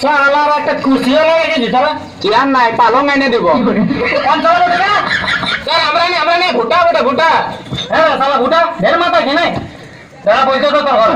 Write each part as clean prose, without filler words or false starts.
শালার একটা কুচিও রেখেছি তারা চেয়ার নাই পালং এনে দিব আমরা নেই ভুটা ভুটা ভুটা হ্যাঁ শালা ভুটা ঢের মাথা কি নাই দাঁড়া পয়সা তো তোর ঘর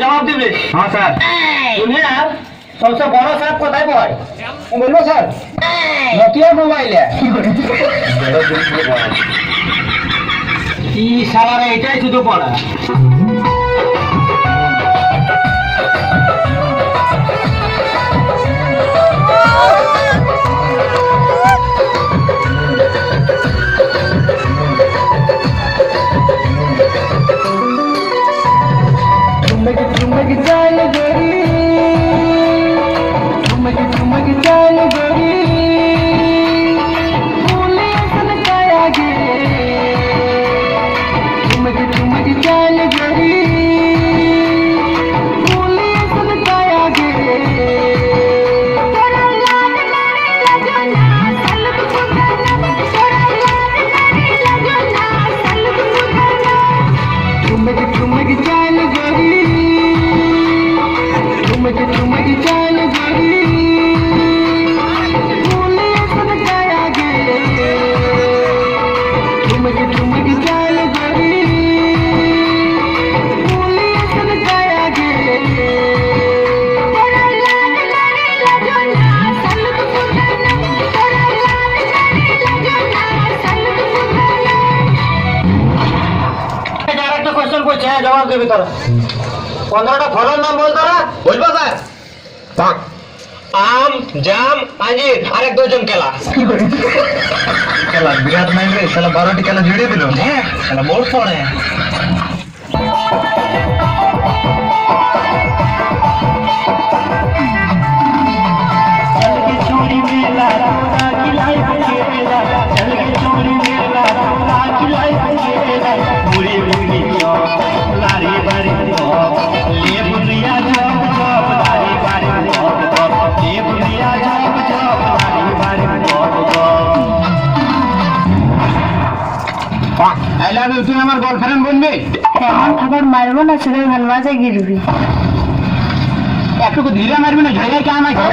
জবাব দিবে হ্যাঁ স্যার দুনিয়ার সবচেয়ে বড় সাপ কোথায় পায় বলবো স্যার নোকিয়া মোবাইলে কি শালারে এটাই শুধু পড়া ठुमक जाए गोरी ठुमक जाए गोरी फूले सनकाया गे ठुमक जाए गोरी फूले सनकाया गे ठुमक जाए गोरी ठुमक जाए गोरी फूले सनकाया गे ठुमक जाए गोरी फूले सनकाया गे একটা কোশ্চেন করছে হ্যাঁ জবাব দেবে তোরা 15টা ফলের নাম বল তোরা বলবো স্যার আম জাম আঞ্জির আরেক দুজন কেলা খেলা বিরাট মাইন্ড রে শালা 12টি খেলা জুড়ে দিল হ্যাঁ খেলা মোর পড়ে चोरी मेला खिलाई खेला चल के चोरी मेला खिलाई खेला पूरी पूरी लारी बारी ले बुनिया जब जब लारी बारी ले बुनिया जब जब लारी बारी আই লাভ ইউ তুই আমার গার্লফ্রেন্ড বলবি এমন খাবার মারবো না ছেলে ভালবাসে গিরবি একটু ধীরে মারবি না ঝাইলাই কে আমাকে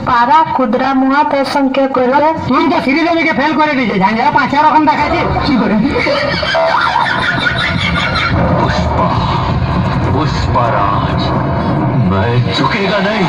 পারা ক্ষুদ্রা মুহা তোর সঙ্গে করে তুই তো সিরিজ আমাকে ফেল করে দিয়েছে ঝাঞ্ঝা 5 রকম দেখাচ্ছে কি করে पुष्पराज मैं झुकेगा नहीं